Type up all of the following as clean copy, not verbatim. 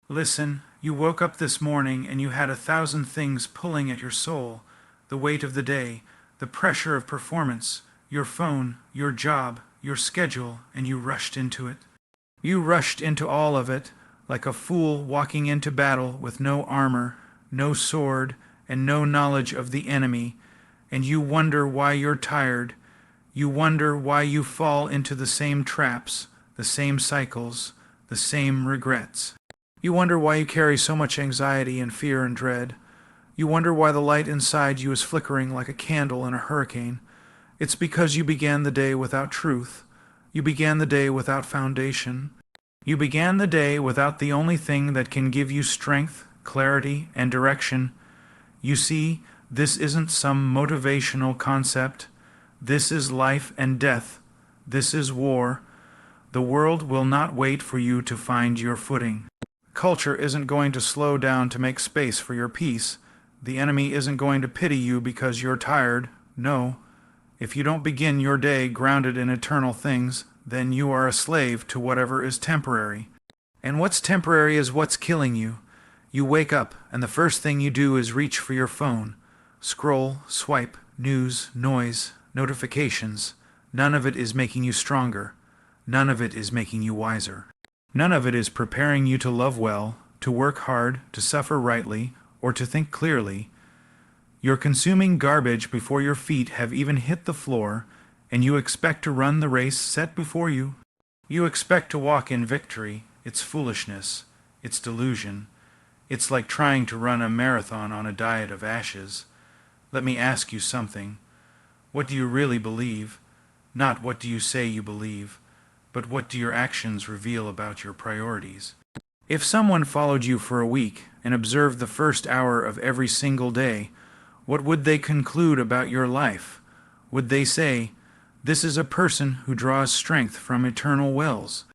Listen, you woke up this morning and you had 1,000 things pulling at your soul. The weight of the day, the pressure of performance, your phone, your job, your schedule, and you rushed into it. You rushed into all of it, like a fool walking into battle with no armor, no sword, and no knowledge of the enemy, and you wonder why you're tired. You wonder why you fall into the same traps, the same cycles, the same regrets. You wonder why you carry so much anxiety and fear and dread. You wonder why the light inside you is flickering like a candle in a hurricane. It's because you began the day without truth. You began the day without foundation. You began the day without the only thing that can give you strength, clarity, and direction. You see, this isn't some motivational concept. This is life and death. This is war. The world will not wait for you to find your footing. Culture isn't going to slow down to make space for your peace. The enemy isn't going to pity you because you're tired. No. If you don't begin your day grounded in eternal things, then you are a slave to whatever is temporary. And what's temporary is what's killing you. You wake up, and the first thing you do is reach for your phone. Scroll, swipe, news, noise, notifications. None of it is making you stronger. None of it is making you wiser. None of it is preparing you to love well, to work hard, to suffer rightly, or to think clearly. You're consuming garbage before your feet have even hit the floor, and you expect to run the race set before you. You expect to walk in victory. It's foolishness. It's delusion. It's like trying to run a marathon on a diet of ashes. Let me ask you something. What do you really believe? Not what do you say you believe, but what do your actions reveal about your priorities? If someone followed you for a week and observed the first hour of every single day, what would they conclude about your life? Would they say, "This is a person who draws strength from eternal wells"?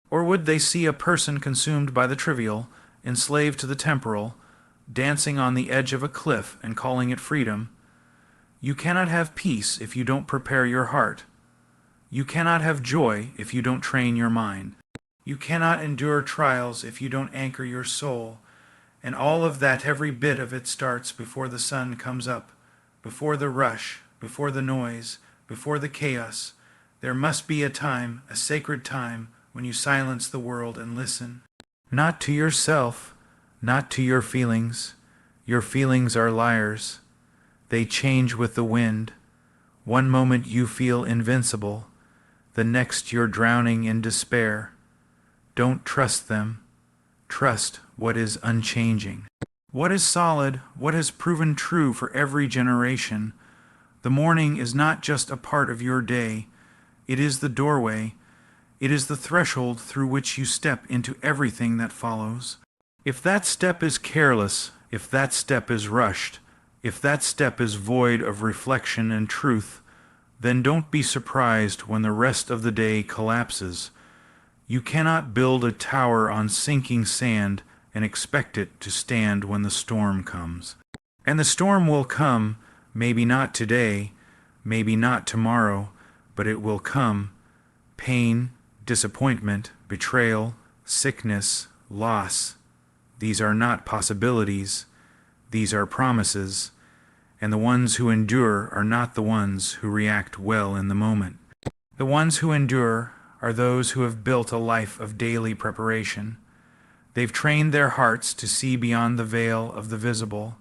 Or would they see a person consumed by the trivial, enslaved to the temporal, dancing on the edge of a cliff and calling it freedom? You cannot have peace if you don't prepare your heart. You cannot have joy if you don't train your mind. You cannot endure trials if you don't anchor your soul. And all of that, every bit of it, starts before the sun comes up, before the rush, before the noise, before the chaos. There must be a time, a sacred time, when you silence the world and listen. Not to yourself, not to your feelings. Your feelings are liars. They change with the wind. One moment you feel invincible. The next you're drowning in despair. Don't trust them. Trust what is unchanging. What is solid, what has proven true for every generation. The morning is not just a part of your day. It is the doorway. It is the threshold through which you step into everything that follows. If that step is careless, if that step is rushed, if that step is void of reflection and truth, then don't be surprised when the rest of the day collapses. You cannot build a tower on sinking sand and expect it to stand when the storm comes. And the storm will come, maybe not today, maybe not tomorrow, but it will come. Pain, disappointment, betrayal, sickness, loss. These are not possibilities. These are promises. And the ones who endure are not the ones who react well in the moment. The ones who endure are those who have built a life of daily preparation. They've trained their hearts to see beyond the veil of the visible.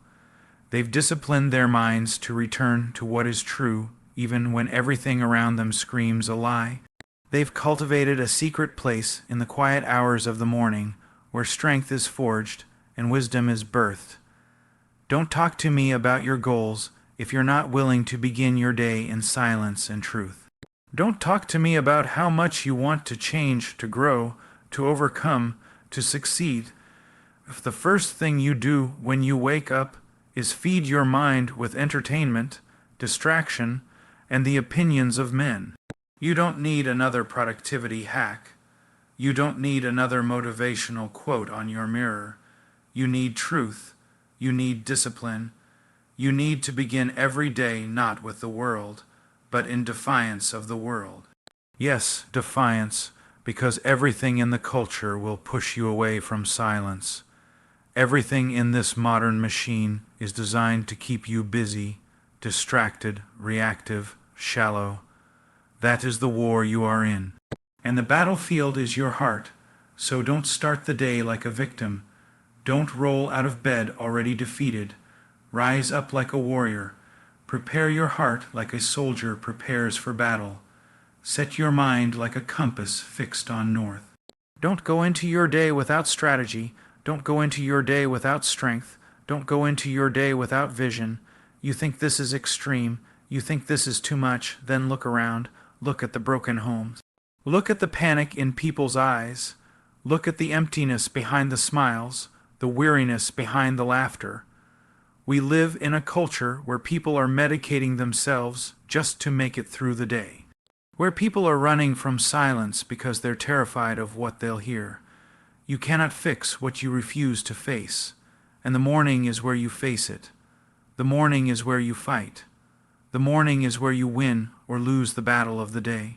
They've disciplined their minds to return to what is true, even when everything around them screams a lie. They've cultivated a secret place in the quiet hours of the morning where strength is forged and wisdom is birthed. Don't talk to me about your goals if you're not willing to begin your day in silence and truth. Don't talk to me about how much you want to change, to grow, to overcome, to succeed, if the first thing you do when you wake up is feed your mind with entertainment, distraction, and the opinions of men. You don't need another productivity hack. You don't need another motivational quote on your mirror. You need truth. You need discipline. You need to begin every day not with the world, but in defiance of the world. Yes, defiance, because everything in the culture will push you away from silence. Everything in this modern machine is designed to keep you busy, distracted, reactive, shallow. That is the war you are in. And the battlefield is your heart. So don't start the day like a victim. Don't roll out of bed already defeated. Rise up like a warrior. Prepare your heart like a soldier prepares for battle. Set your mind like a compass fixed on north. Don't go into your day without strategy. Don't go into your day without strength. Don't go into your day without vision. You think this is extreme. You think this is too much. Then look around. Look at the broken homes. Look at the panic in people's eyes. Look at the emptiness behind the smiles, the weariness behind the laughter. We live in a culture where people are medicating themselves just to make it through the day. Where people are running from silence because they're terrified of what they'll hear. You cannot fix what you refuse to face, and the morning is where you face it. The morning is where you fight. The morning is where you win or lose the battle of the day.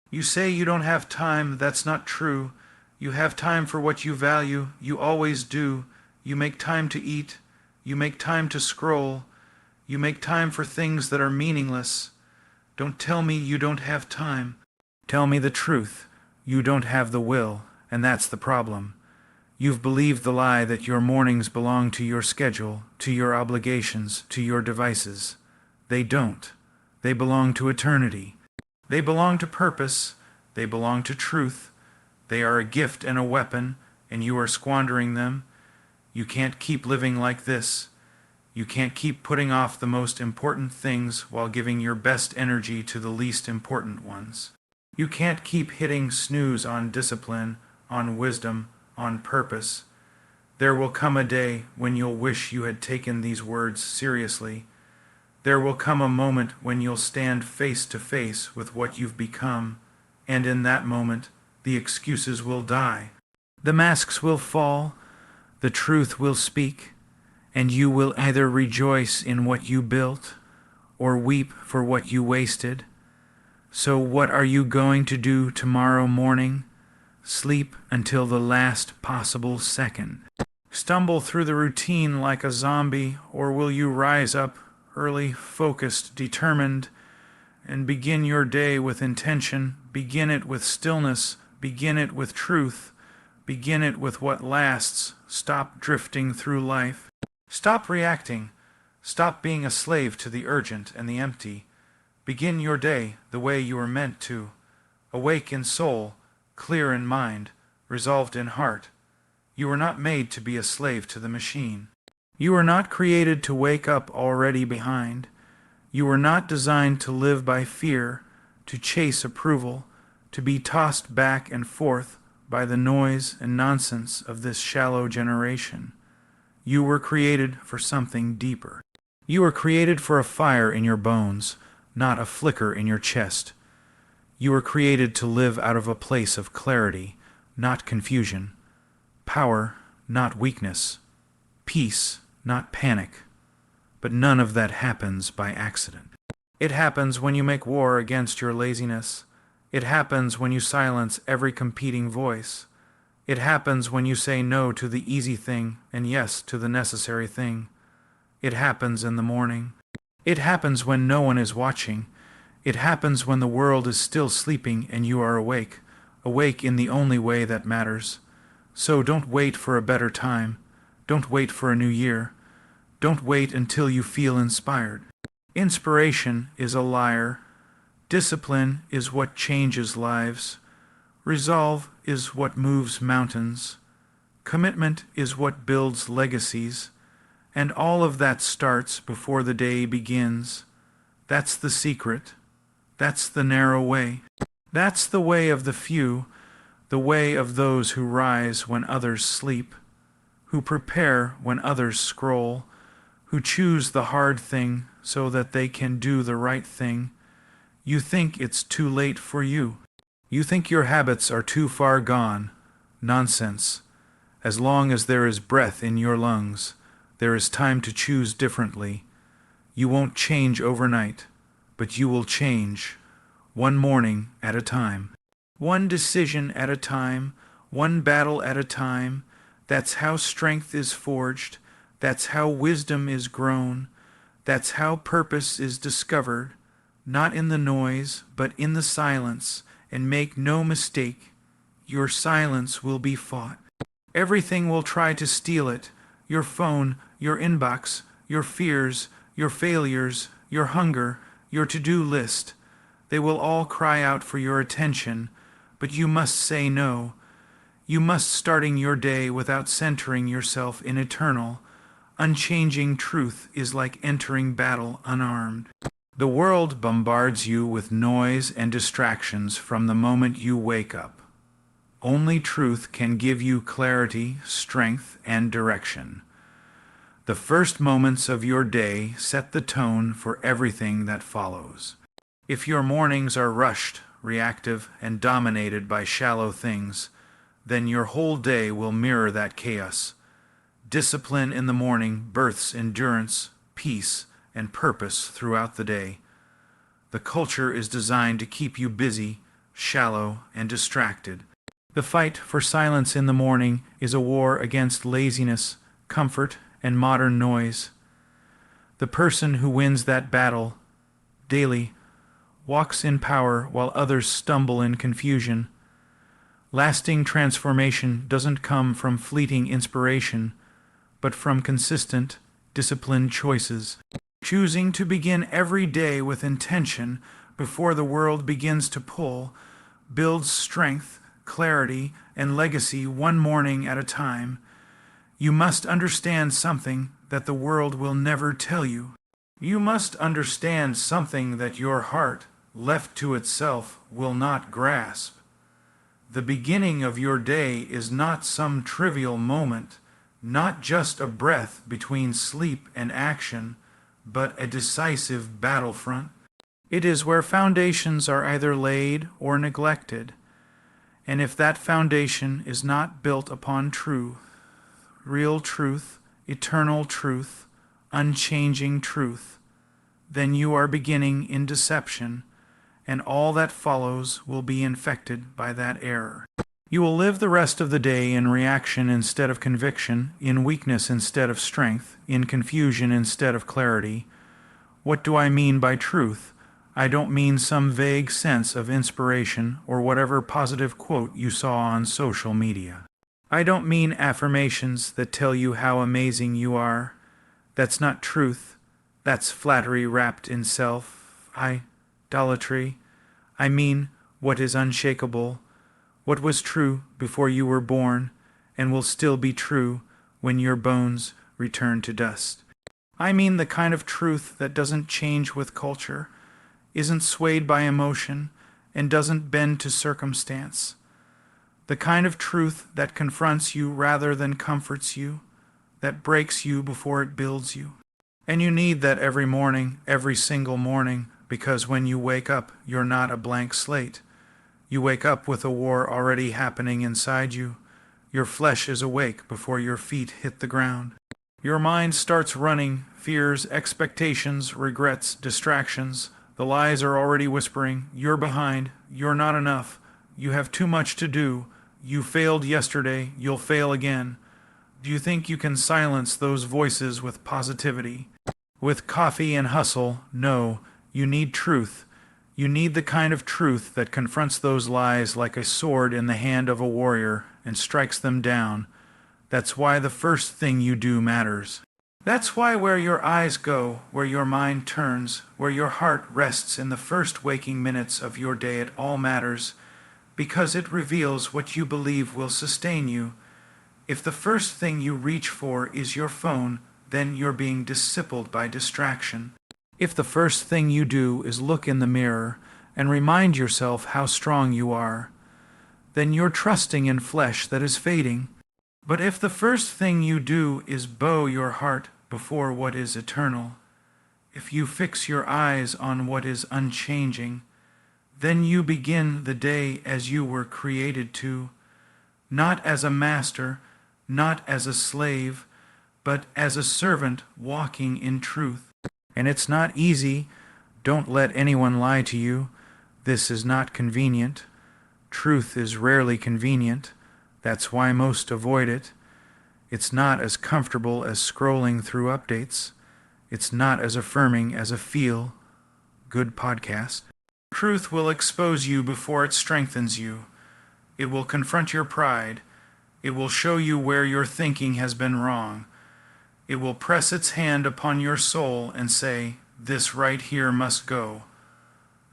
You say you don't have time. That's not true. You have time for what you value. You always do. You make time to eat. You make time to scroll. You make time for things that are meaningless. Don't tell me you don't have time. Tell me the truth. You don't have the will, and that's the problem. You've believed the lie that your mornings belong to your schedule, to your obligations, to your devices. They don't. They belong to eternity. They belong to purpose. They belong to truth. They are a gift and a weapon, and you are squandering them. You can't keep living like this. You can't keep putting off the most important things while giving your best energy to the least important ones. You can't keep hitting snooze on discipline, on wisdom, on purpose. There will come a day when you'll wish you had taken these words seriously. There will come a moment when you'll stand face to face with what you've become, and in that moment, the excuses will die. The masks will fall, the truth will speak, and you will either rejoice in what you built or weep for what you wasted. So what are you going to do tomorrow morning? Sleep until the last possible second. Stumble through the routine like a zombie, or will you rise up early, focused, determined, and begin your day with intention? Begin it with stillness. Begin it with truth. Begin it with what lasts. Stop drifting through life. Stop reacting. Stop being a slave to the urgent and the empty. Begin your day the way you were meant to. Awake in soul, clear in mind, resolved in heart. You were not made to be a slave to the machine. You were not created to wake up already behind. You were not designed to live by fear, to chase approval, to be tossed back and forth by the noise and nonsense of this shallow generation. You were created for something deeper. You were created for a fire in your bones, not a flicker in your chest. You were created to live out of a place of clarity, not confusion. Power, not weakness. Peace, not panic. But none of that happens by accident. It happens when you make war against your laziness. It happens when you silence every competing voice. It happens when you say no to the easy thing and yes to the necessary thing. It happens in the morning. It happens when no one is watching. It happens when the world is still sleeping and you are awake, awake in the only way that matters. So don't wait for a better time. Don't wait for a new year. Don't wait until you feel inspired. Inspiration is a liar. Discipline is what changes lives. Resolve is what moves mountains. Commitment is what builds legacies. And all of that starts before the day begins. That's the secret. That's the narrow way. That's the way of the few, the way of those who rise when others sleep, who prepare when others scroll, who choose the hard thing so that they can do the right thing. You think it's too late for you. You think your habits are too far gone. Nonsense. As long as there is breath in your lungs, there is time to choose differently. You won't change overnight, but you will change, one morning at a time. One decision at a time, one battle at a time. That's how strength is forged. That's how wisdom is grown. That's how purpose is discovered, not in the noise, but in the silence. And make no mistake, your silence will be fought. Everything will try to steal it. Your phone, your inbox, your fears, your failures, your hunger, your to-do list. They will all cry out for your attention, but you must say no. You must starting your day without centering yourself in eternal, unchanging truth is like entering battle unarmed. The world bombards you with noise and distractions from the moment you wake up. Only truth can give you clarity, strength, and direction. The first moments of your day set the tone for everything that follows. If your mornings are rushed, reactive, and dominated by shallow things, then your whole day will mirror that chaos. Discipline in the morning births endurance, peace, and purpose throughout the day. The culture is designed to keep you busy, shallow, and distracted. The fight for silence in the morning is a war against laziness, comfort, and modern noise. The person who wins that battle daily walks in power while others stumble in confusion. Lasting transformation doesn't come from fleeting inspiration, but from consistent, disciplined choices. Choosing to begin every day with intention before the world begins to pull builds strength, clarity, and legacy one morning at a time. You must understand something that the world will never tell you. You must understand something that your heart, left to itself, will not grasp. The beginning of your day is not some trivial moment, not just a breath between sleep and action, but a decisive battlefront. It is where foundations are either laid or neglected. And if that foundation is not built upon truth, real truth, eternal truth, unchanging truth, then you are beginning in deception, and all that follows will be infected by that error. You will live the rest of the day in reaction instead of conviction, in weakness instead of strength, in confusion instead of clarity. What do I mean by truth? I don't mean some vague sense of inspiration or whatever positive quote you saw on social media. I don't mean affirmations that tell you how amazing you are. That's not truth. That's flattery wrapped in self-idolatry. I mean what is unshakable, what was true before you were born, and will still be true when your bones return to dust. I mean the kind of truth that doesn't change with culture, isn't swayed by emotion, and doesn't bend to circumstance. The kind of truth that confronts you rather than comforts you, that breaks you before it builds you. And you need that every morning, every single morning, because when you wake up, you're not a blank slate. You wake up with a war already happening inside you. Your flesh is awake before your feet hit the ground. Your mind starts running, fears, expectations, regrets, distractions. The lies are already whispering, you're behind, you're not enough, you have too much to do, you failed yesterday, you'll fail again. Do you think you can silence those voices with positivity? With coffee and hustle? No, you need truth. You need the kind of truth that confronts those lies like a sword in the hand of a warrior and strikes them down. That's why the first thing you do matters. That's why where your eyes go, where your mind turns, where your heart rests in the first waking minutes of your day, it all matters, because it reveals what you believe will sustain you. If the first thing you reach for is your phone, then you're being discipled by distraction. If the first thing you do is look in the mirror and remind yourself how strong you are, then you're trusting in flesh that is fading. But if the first thing you do is bow your heart before what is eternal, if you fix your eyes on what is unchanging, then you begin the day as you were created to, not as a master, not as a slave, but as a servant walking in truth. And it's not easy. Don't let anyone lie to you. This is not convenient. Truth is rarely convenient. That's why most avoid it. It's not as comfortable as scrolling through updates. It's not as affirming as a feel-good podcast. Truth will expose you before it strengthens you. It will confront your pride. It will show you where your thinking has been wrong. It will press its hand upon your soul and say, "This right here must go."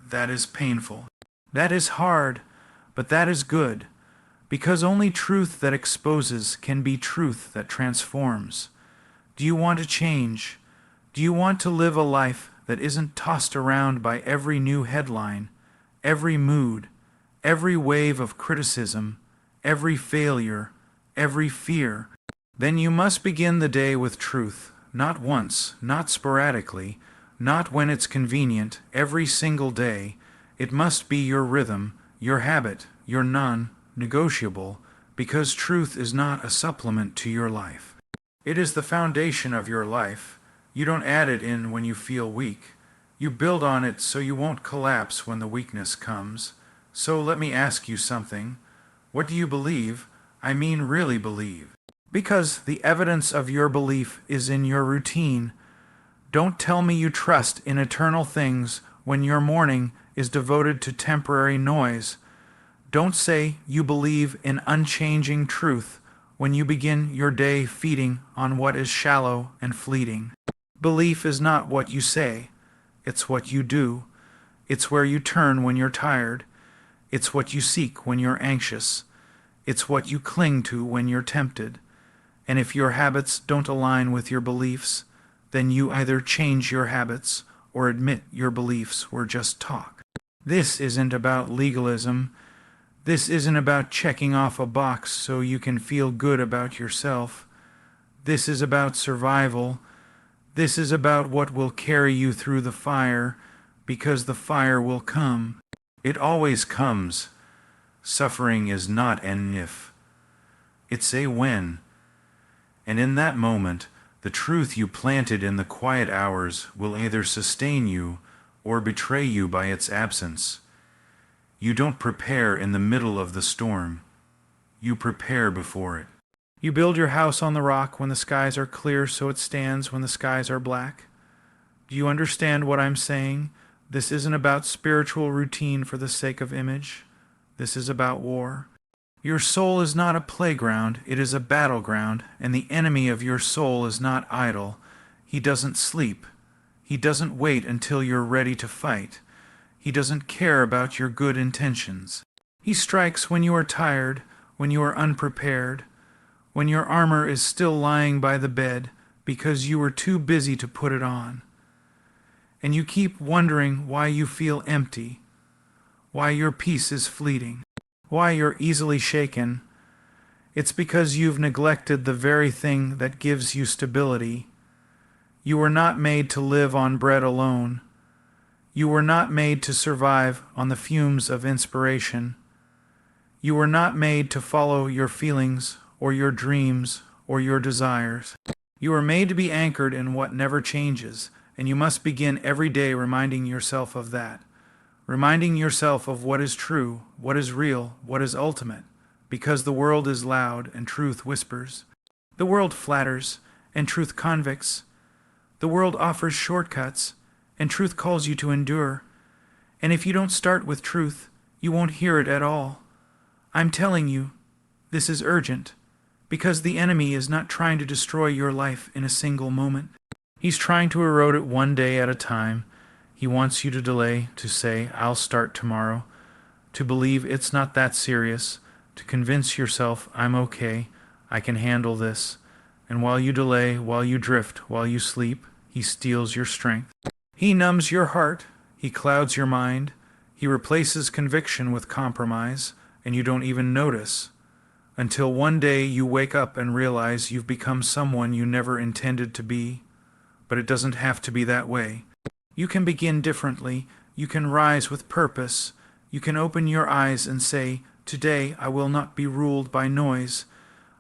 That is painful. That is hard, but that is good, because only truth that exposes can be truth that transforms. Do you want to change? Do you want to live a life that isn't tossed around by every new headline, every mood, every wave of criticism, every failure, every fear? Then you must begin the day with truth, not once, not sporadically, not when it's convenient, every single day. It must be your rhythm, your habit, your non-negotiable, because truth is not a supplement to your life. It is the foundation of your life. You don't add it in when you feel weak. You build on it so you won't collapse when the weakness comes. So let me ask you something. What do you believe? I mean really believe. Because the evidence of your belief is in your routine. Don't tell me you trust in eternal things when your morning is devoted to temporary noise. Don't say you believe in unchanging truth when you begin your day feeding on what is shallow and fleeting. Belief is not what you say. It's what you do. It's where you turn when you're tired. It's what you seek when you're anxious. It's what you cling to when you're tempted. And if your habits don't align with your beliefs, then you either change your habits or admit your beliefs were just talk. This isn't about legalism. This isn't about checking off a box so you can feel good about yourself. This is about survival. This is about what will carry you through the fire, because the fire will come. It always comes. Suffering is not an if. It's a when. And in that moment, the truth you planted in the quiet hours will either sustain you or betray you by its absence. You don't prepare in the middle of the storm. You prepare before it. You build your house on the rock when the skies are clear so it stands when the skies are black. Do you understand what I'm saying? This isn't about spiritual routine for the sake of image. This is about war. Your soul is not a playground, it is a battleground, and the enemy of your soul is not idle. He doesn't sleep. He doesn't wait until you're ready to fight. He doesn't care about your good intentions. He strikes when you are tired, when you are unprepared, when your armor is still lying by the bed because you were too busy to put it on. And you keep wondering why you feel empty, why your peace is fleeting, why you're easily shaken. It's because you've neglected the very thing that gives you stability. You were not made to live on bread alone. You were not made to survive on the fumes of inspiration. You were not made to follow your feelings or your dreams or your desires. You were made to be anchored in what never changes, and you must begin every day reminding yourself of that. Reminding yourself of what is true, what is real, what is ultimate, because the world is loud and truth whispers. The world flatters and truth convicts. The world offers shortcuts and truth calls you to endure. And if you don't start with truth, you won't hear it at all. I'm telling you, this is urgent, because the enemy is not trying to destroy your life in a single moment. He's trying to erode it one day at a time. He wants you to delay, to say, "I'll start tomorrow," to believe it's not that serious, to convince yourself, "I'm okay, I can handle this." And while you delay, while you drift, while you sleep, he steals your strength. He numbs your heart, he clouds your mind, he replaces conviction with compromise, and you don't even notice, until one day you wake up and realize you've become someone you never intended to be. But it doesn't have to be that way. You can begin differently. You can rise with purpose. You can open your eyes and say, "Today I will not be ruled by noise.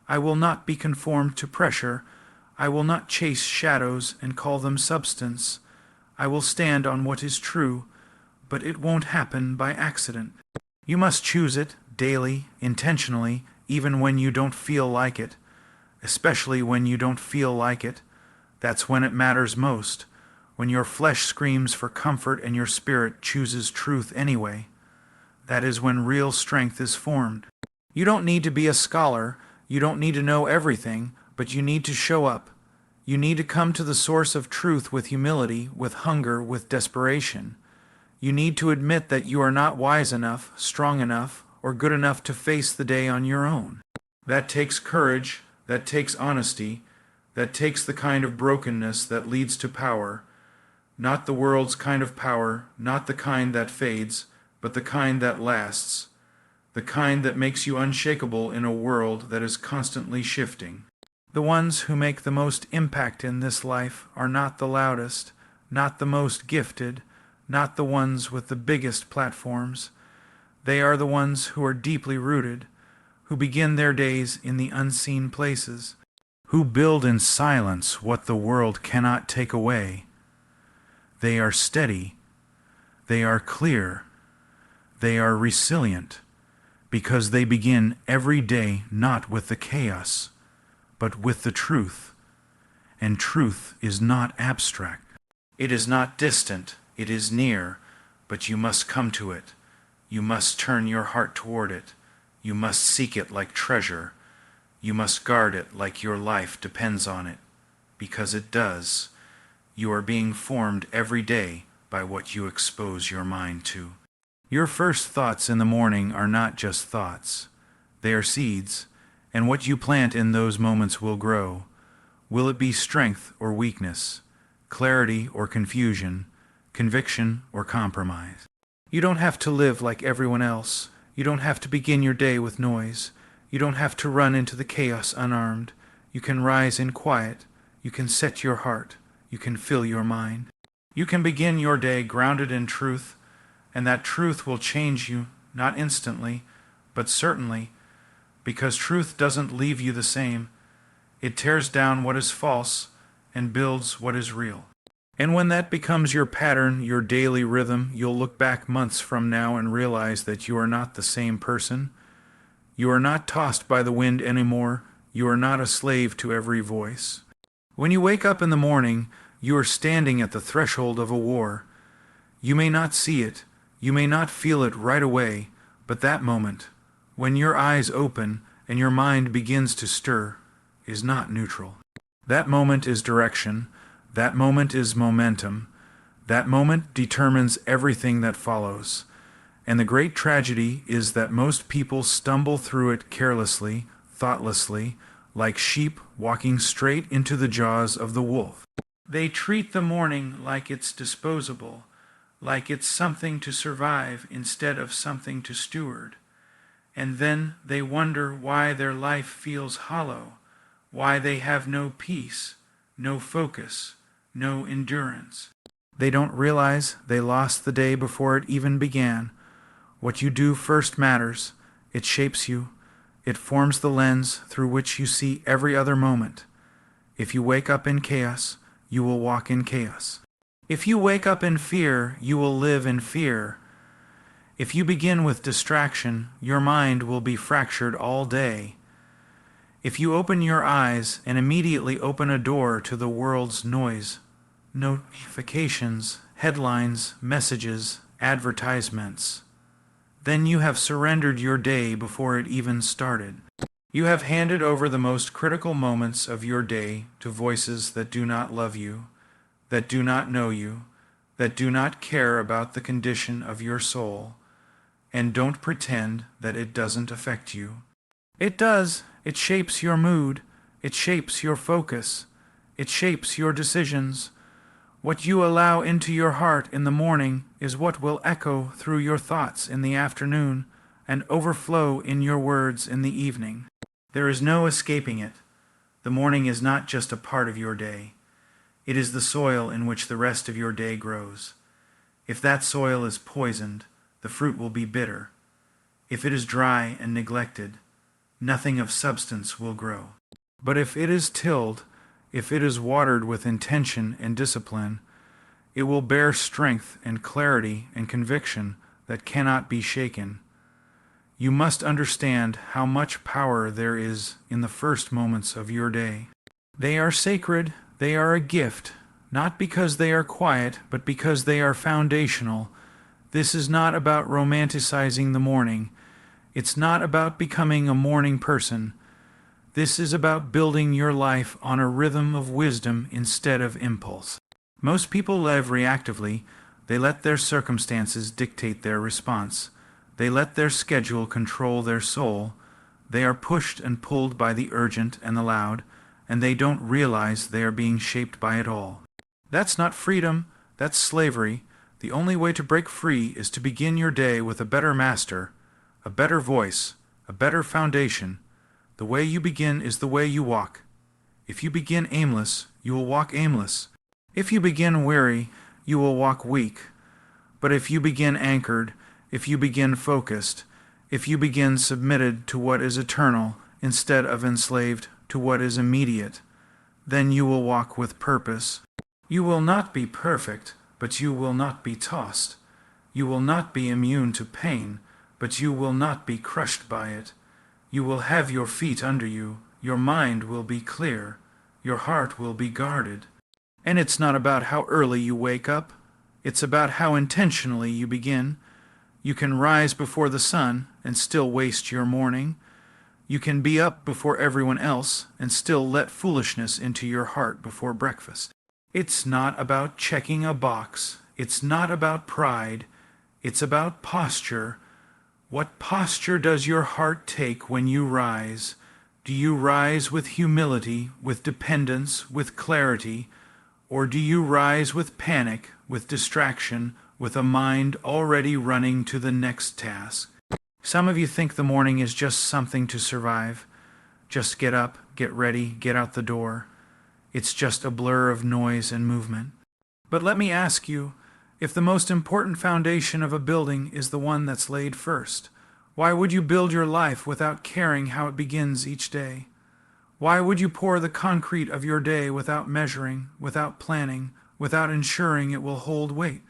I will not be conformed to pressure. I will not chase shadows and call them substance. I will stand on what is true, but it won't happen by accident." You must choose it daily, intentionally, even when you don't feel like it. especially when you don't feel like it. That's when it matters most, when your flesh screams for comfort and your spirit chooses truth anyway. That is when real strength is formed. You don't need to be a scholar, you don't need to know everything, but you need to show up. You need to come to the source of truth with humility, with hunger, with desperation. You need to admit that you are not wise enough, strong enough, or good enough to face the day on your own. That takes courage, that takes honesty, that takes the kind of brokenness that leads to power. Not the world's kind of power, not the kind that fades, but the kind that lasts. The kind that makes you unshakable in a world that is constantly shifting. The ones who make the most impact in this life are not the loudest, not the most gifted, not the ones with the biggest platforms. They are the ones who are deeply rooted, who begin their days in the unseen places, who build in silence what the world cannot take away. They are steady, they are clear, they are resilient, because they begin every day not with the chaos, but with the truth. And truth is not abstract. It is not distant, it is near, but you must come to it. You must turn your heart toward it. You must seek it like treasure. You must guard it like your life depends on it, because it does. You are being formed every day by what you expose your mind to. Your first thoughts in the morning are not just thoughts. They are seeds, and what you plant in those moments will grow. Will it be strength or weakness, clarity or confusion, conviction or compromise? You don't have to live like everyone else. You don't have to begin your day with noise. You don't have to run into the chaos unarmed. You can rise in quiet. You can set your heart. You can fill your mind. You can begin your day grounded in truth, and that truth will change you, not instantly, but certainly, because truth doesn't leave you the same. It tears down what is false and builds what is real. And when that becomes your pattern, your daily rhythm, you'll look back months from now and realize that you are not the same person. You are not tossed by the wind anymore. You are not a slave to every voice. When you wake up in the morning, you are standing at the threshold of a war. You may not see it, you may not feel it right away, but that moment, when your eyes open and your mind begins to stir, is not neutral. That moment is direction. That moment is momentum. That moment determines everything that follows. And the great tragedy is that most people stumble through it carelessly, thoughtlessly, like sheep walking straight into the jaws of the wolf. They treat the morning like it's disposable, like it's something to survive instead of something to steward. And then they wonder why their life feels hollow, why they have no peace, no focus, no endurance. They don't realize they lost the day before it even began. What you do first matters. It shapes you. It forms the lens through which you see every other moment. If you wake up in chaos, you will walk in chaos. If you wake up in fear, you will live in fear. If you begin with distraction, your mind will be fractured all day. If you open your eyes and immediately open a door to the world's noise, notifications, headlines, messages, advertisements, then you have surrendered your day before it even started. You have handed over the most critical moments of your day to voices that do not love you, that do not know you, that do not care about the condition of your soul, and don't pretend that it doesn't affect you. It does. It shapes your mood. It shapes your focus. It shapes your decisions. What you allow into your heart in the morning is what will echo through your thoughts in the afternoon and overflow in your words in the evening. There is no escaping it. The morning is not just a part of your day. It is the soil in which the rest of your day grows. If that soil is poisoned, the fruit will be bitter. If it is dry and neglected, nothing of substance will grow. But if it is tilled, if it is watered with intention and discipline, it will bear strength and clarity and conviction that cannot be shaken. You must understand how much power there is in the first moments of your day. They are sacred, they are a gift, not because they are quiet, but because they are foundational. This is not about romanticizing the morning. It's not about becoming a morning person. This is about building your life on a rhythm of wisdom instead of impulse. Most people live reactively. They let their circumstances dictate their response. They let their schedule control their soul. They are pushed and pulled by the urgent and the loud, and they don't realize they are being shaped by it all. That's not freedom, that's slavery. The only way to break free is to begin your day with a better master, a better voice, a better foundation. The way you begin is the way you walk. If you begin aimless, you will walk aimless. If you begin weary, you will walk weak. But if you begin anchored, if you begin focused, if you begin submitted to what is eternal instead of enslaved to what is immediate, then you will walk with purpose. You will not be perfect, but you will not be tossed. You will not be immune to pain, but you will not be crushed by it. You will have your feet under you, your mind will be clear, your heart will be guarded. And it's not about how early you wake up, it's about how intentionally you begin. You can rise before the sun and still waste your morning. You can be up before everyone else and still let foolishness into your heart before breakfast. It's not about checking a box. It's not about pride. It's about posture. What posture does your heart take when you rise? Do you rise with humility, with dependence, with clarity? Or do you rise with panic, with distraction, with a mind already running to the next task? Some of you think the morning is just something to survive. Just get up, get ready, get out the door. It's just a blur of noise and movement. But let me ask you, if the most important foundation of a building is the one that's laid first, why would you build your life without caring how it begins each day? Why would you pour the concrete of your day without measuring, without planning, without ensuring it will hold weight?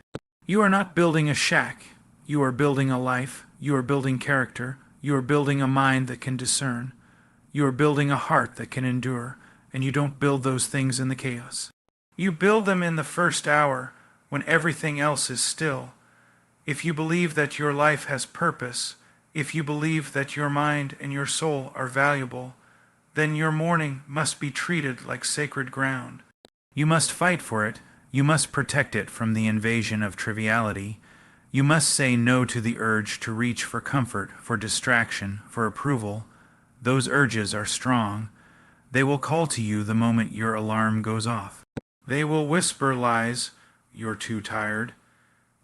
You are not building a shack. You are building a life. You are building character. You are building a mind that can discern. You are building a heart that can endure. And you don't build those things in the chaos. You build them in the first hour when everything else is still. If you believe that your life has purpose, if you believe that your mind and your soul are valuable, then your morning must be treated like sacred ground. You must fight for it. You must protect it from the invasion of triviality. You must say no to the urge to reach for comfort, for distraction, for approval. Those urges are strong. They will call to you the moment your alarm goes off. They will whisper lies. You're too tired.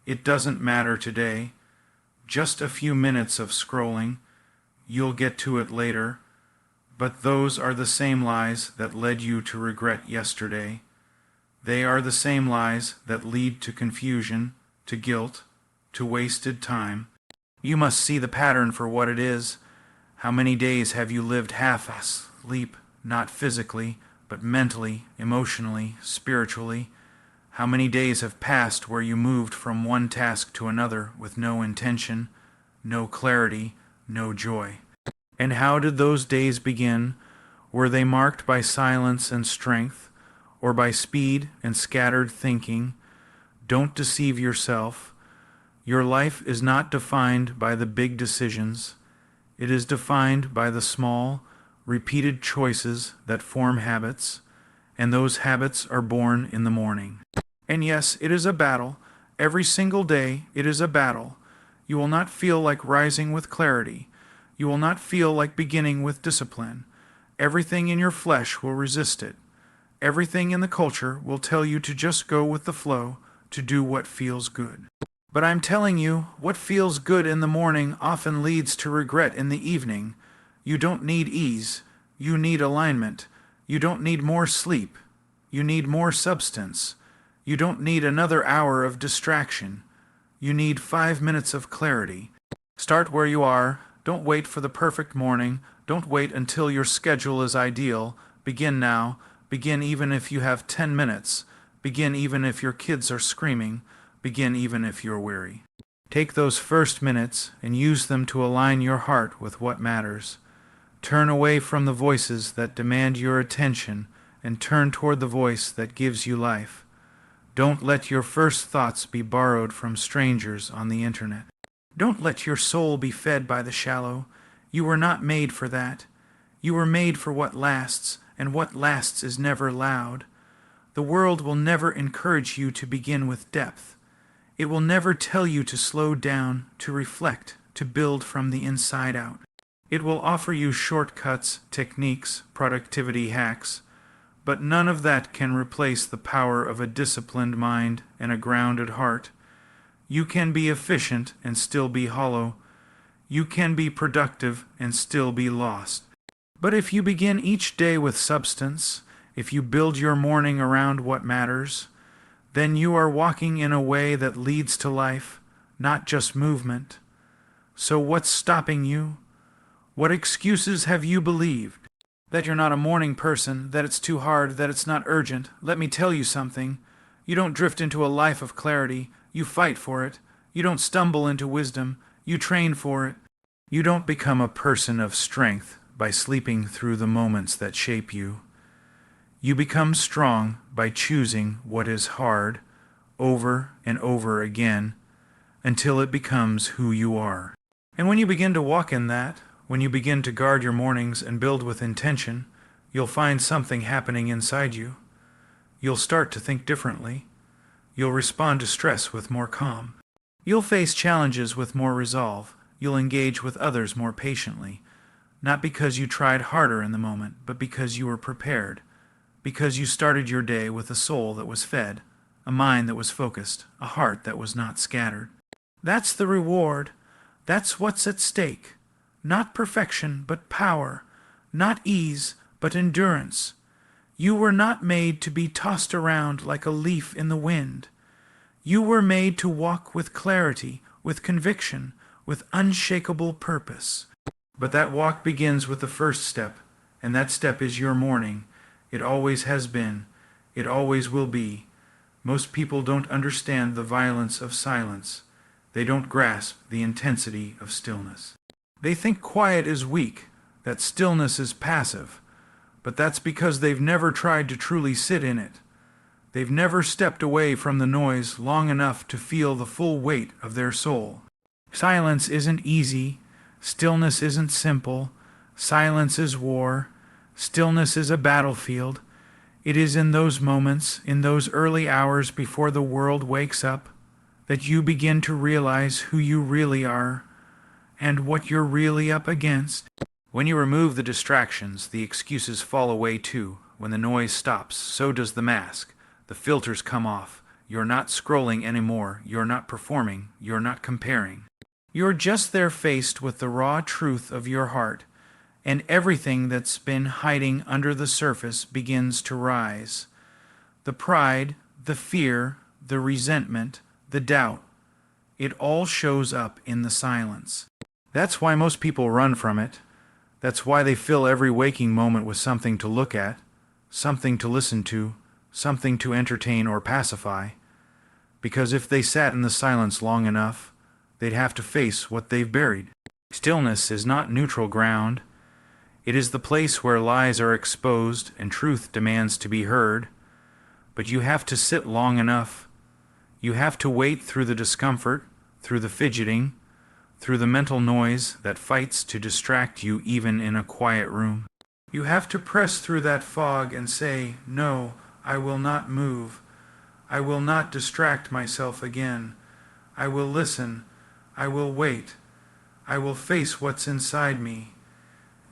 It doesn't matter today. Just a few minutes of scrolling. You'll get to it later. But those are the same lies that led you to regret yesterday. They are the same lies that lead to confusion, to guilt, to wasted time. You must see the pattern for what it is. How many days have you lived half asleep, not physically, but mentally, emotionally, spiritually? How many days have passed where you moved from one task to another with no intention, no clarity, no joy? And how did those days begin? Were they marked by silence and strength, or by speed and scattered thinking? Don't deceive yourself. Your life is not defined by the big decisions. It is defined by the small, repeated choices that form habits, and those habits are born in the morning. And yes, it is a battle. Every single day it is a battle. You will not feel like rising with clarity. You will not feel like beginning with discipline. Everything in your flesh will resist it. Everything in the culture will tell you to just go with the flow, to do what feels good. But I'm telling you, what feels good in the morning often leads to regret in the evening. You don't need ease. You need alignment. You don't need more sleep. You need more substance. You don't need another hour of distraction. You need 5 minutes of clarity. Start where you are. Don't wait for the perfect morning. Don't wait until your schedule is ideal. Begin now. Begin even if you have 10 minutes. Begin even if your kids are screaming. Begin even if you're weary. Take those first minutes and use them to align your heart with what matters. Turn away from the voices that demand your attention and turn toward the voice that gives you life. Don't let your first thoughts be borrowed from strangers on the internet. Don't let your soul be fed by the shallow. You were not made for that. You were made for what lasts, and what lasts is never loud. The world will never encourage you to begin with depth. It will never tell you to slow down, to reflect, to build from the inside out. It will offer you shortcuts, techniques, productivity hacks, but none of that can replace the power of a disciplined mind and a grounded heart. You can be efficient and still be hollow. You can be productive and still be lost. But if you begin each day with substance, if you build your morning around what matters, then you are walking in a way that leads to life, not just movement. So what's stopping you? What excuses have you believed? That you're not a morning person, that it's too hard, that it's not urgent. Let me tell you something. You don't drift into a life of clarity. You fight for it. You don't stumble into wisdom. You train for it. You don't become a person of strength by sleeping through the moments that shape you. You become strong by choosing what is hard over and over again until it becomes who you are. And when you begin to walk in that, when you begin to guard your mornings and build with intention, you'll find something happening inside you. You'll start to think differently. You'll respond to stress with more calm. You'll face challenges with more resolve. You'll engage with others more patiently, not because you tried harder in the moment, but because you were prepared, because you started your day with a soul that was fed, a mind that was focused, a heart that was not scattered. That's the reward. That's what's at stake. Not perfection, but power. Not ease, but endurance. You were not made to be tossed around like a leaf in the wind. You were made to walk with clarity, with conviction, with unshakable purpose. But that walk begins with the first step, and that step is your morning. It always has been. It always will be. Most people don't understand the violence of silence. They don't grasp the intensity of stillness. They think quiet is weak, that stillness is passive, but that's because they've never tried to truly sit in it. They've never stepped away from the noise long enough to feel the full weight of their soul. Silence isn't easy. Stillness isn't simple. Silence is war. Stillness is a battlefield. It is in those moments, in those early hours before the world wakes up, that you begin to realize who you really are and what you're really up against. When you remove the distractions, the excuses fall away too. When the noise stops, so does the mask. The filters come off. You're not scrolling anymore. You're not performing. You're not comparing. You're just there faced with the raw truth of your heart, and everything that's been hiding under the surface begins to rise. The pride, the fear, the resentment, the doubt. It all shows up in the silence. That's why most people run from it. That's why they fill every waking moment with something to look at, something to listen to, something to entertain or pacify. Because if they sat in the silence long enough, they'd have to face what they've buried. Stillness is not neutral ground. It is the place where lies are exposed and truth demands to be heard. But you have to sit long enough. You have to wait through the discomfort, through the fidgeting, through the mental noise that fights to distract you even in a quiet room. You have to press through that fog and say, "No, I will not move. I will not distract myself again. I will listen. I will wait. I will face what's inside me."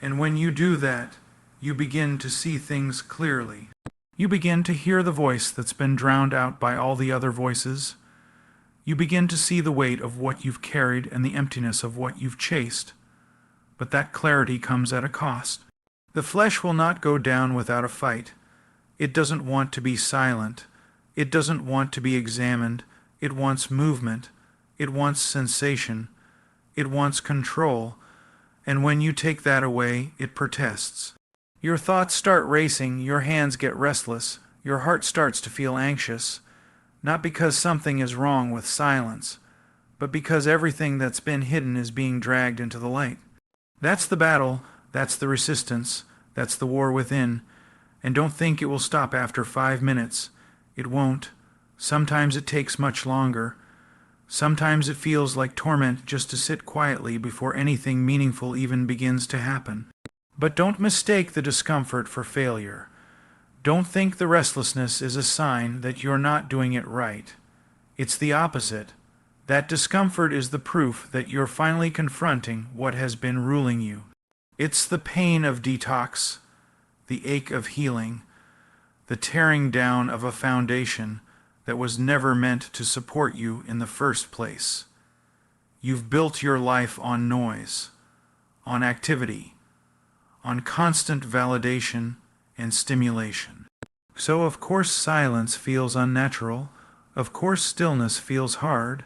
And when you do that, you begin to see things clearly. You begin to hear the voice that's been drowned out by all the other voices. You begin to see the weight of what you've carried and the emptiness of what you've chased. But that clarity comes at a cost. The flesh will not go down without a fight. It doesn't want to be silent. It doesn't want to be examined. It wants movement. It wants sensation. It wants control. And when you take that away, it protests. Your thoughts start racing. Your hands get restless. Your heart starts to feel anxious. Not because something is wrong with silence, but because everything that's been hidden is being dragged into the light. That's the battle, that's the resistance, that's the war within. And don't think it will stop after 5 minutes. It won't. Sometimes it takes much longer. Sometimes it feels like torment just to sit quietly before anything meaningful even begins to happen. But don't mistake the discomfort for failure. Don't think the restlessness is a sign that you're not doing it right. It's the opposite. That discomfort is the proof that you're finally confronting what has been ruling you. It's the pain of detox, the ache of healing, the tearing down of a foundation that was never meant to support you in the first place. You've built your life on noise, on activity, on constant validation and stimulation. So of course silence feels unnatural, of course stillness feels hard,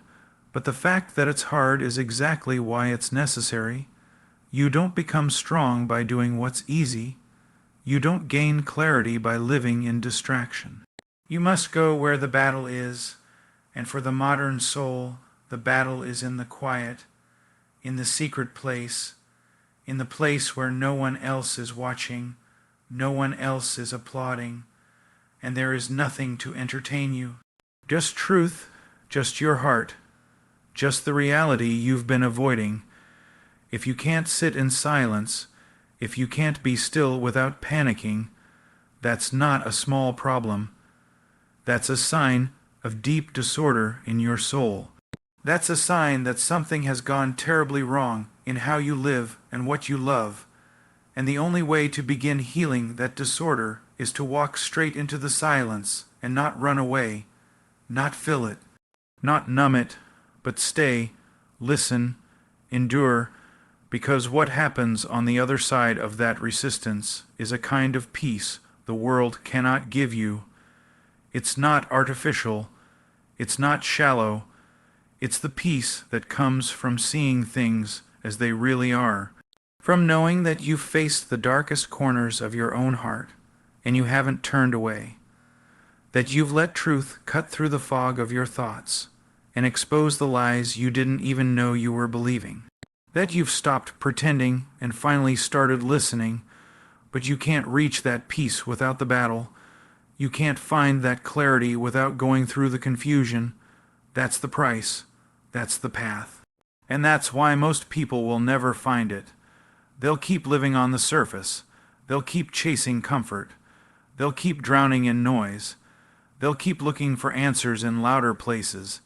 but the fact that it's hard is exactly why it's necessary. You don't become strong by doing what's easy. You don't gain clarity by living in distraction. You must go where the battle is, and for the modern soul, the battle is in the quiet, in the secret place, in the place where no one else is watching, no one else is applauding, and there is nothing to entertain you. Just truth, just your heart, just the reality you've been avoiding. If you can't sit in silence, if you can't be still without panicking, that's not a small problem. That's a sign of deep disorder in your soul. That's a sign that something has gone terribly wrong in how you live and what you love. And the only way to begin healing that disorder is to walk straight into the silence and not run away, not fill it, not numb it, but stay, listen, endure, because what happens on the other side of that resistance is a kind of peace the world cannot give you. It's not artificial, it's not shallow, it's the peace that comes from seeing things as they really are, from knowing that you've faced the darkest corners of your own heart and you haven't turned away, that you've let truth cut through the fog of your thoughts and expose the lies you didn't even know you were believing, that you've stopped pretending and finally started listening, but you can't reach that peace without the battle. You can't find that clarity without going through the confusion. That's the price. That's the path. And that's why most people will never find it. They'll keep living on the surface. They'll keep chasing comfort. They'll keep drowning in noise. They'll keep looking for answers in louder places,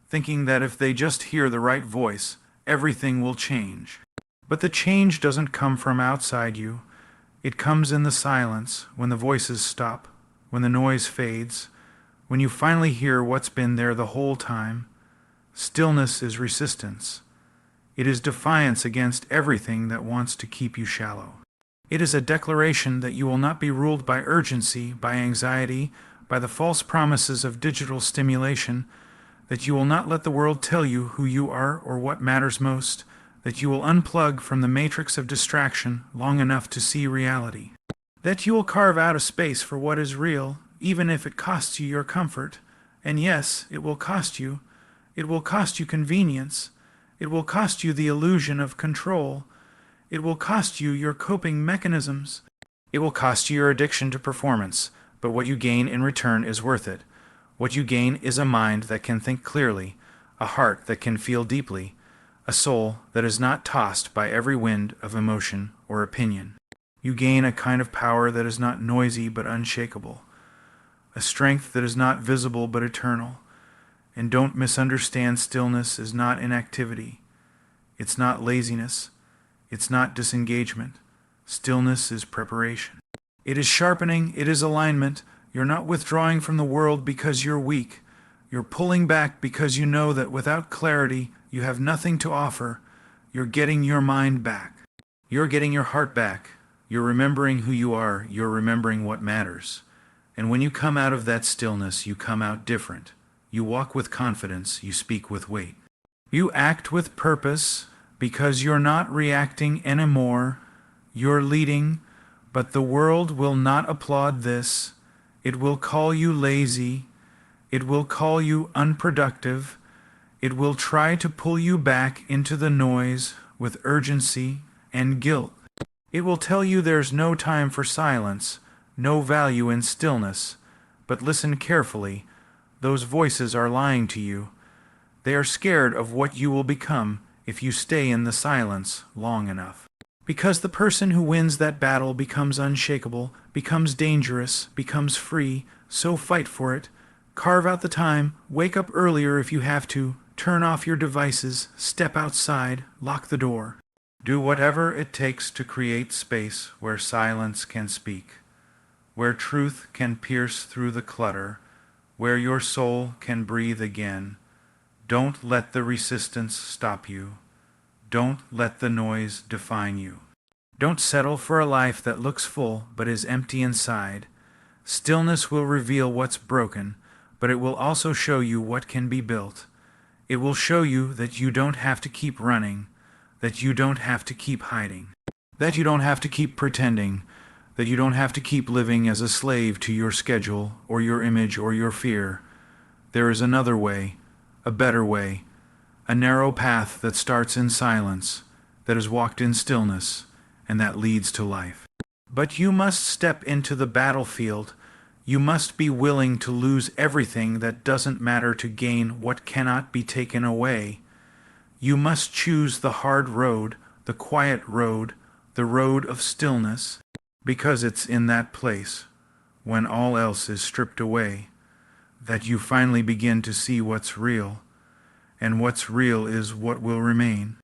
thinking that if they just hear the right voice, everything will change. But the change doesn't come from outside you. It comes in the silence, when the voices stop, when the noise fades, when you finally hear what's been there the whole time. Stillness is resistance. It is defiance against everything that wants to keep you shallow. It is a declaration that you will not be ruled by urgency, by anxiety, by the false promises of digital stimulation, that you will not let the world tell you who you are or what matters most, that you will unplug from the matrix of distraction long enough to see reality, that you will carve out a space for what is real, even if it costs you your comfort. And yes, it will cost you. It will cost you convenience. It will cost you the illusion of control. It will cost you your coping mechanisms. It will cost you your addiction to performance, but what you gain in return is worth it. What you gain is a mind that can think clearly, a heart that can feel deeply, a soul that is not tossed by every wind of emotion or opinion. You gain a kind of power that is not noisy but unshakable, a strength that is not visible but eternal. And don't misunderstand, stillness is not inactivity. It's not laziness. It's not disengagement. Stillness is preparation. It is sharpening. It is alignment. You're not withdrawing from the world because you're weak. You're pulling back because you know that without clarity, you have nothing to offer. You're getting your mind back. You're getting your heart back. You're remembering who you are. You're remembering what matters. And when you come out of that stillness, you come out different. You walk with confidence. You speak with weight. You act with purpose because you're not reacting anymore. You're leading, but the world will not applaud this. It will call you lazy. It will call you unproductive. It will try to pull you back into the noise with urgency and guilt. It will tell you there's no time for silence, no value in stillness. But listen carefully. Those voices are lying to you. They are scared of what you will become if you stay in the silence long enough. Because the person who wins that battle becomes unshakable, becomes dangerous, becomes free, so fight for it. Carve out the time, wake up earlier if you have to, turn off your devices, step outside, lock the door. Do whatever it takes to create space where silence can speak, where truth can pierce through the clutter, where your soul can breathe again. Don't let the resistance stop you. Don't let the noise define you. Don't settle for a life that looks full but is empty inside. Stillness will reveal what's broken, but it will also show you what can be built. It will show you that you don't have to keep running, that you don't have to keep hiding, that you don't have to keep pretending, that you don't have to keep living as a slave to your schedule or your image or your fear. There is another way, a better way, a narrow path that starts in silence, that is walked in stillness, and that leads to life. But you must step into the battlefield. You must be willing to lose everything that doesn't matter to gain what cannot be taken away. You must choose the hard road, the quiet road, the road of stillness, because it's in that place, when all else is stripped away, that you finally begin to see what's real, and what's real is what will remain.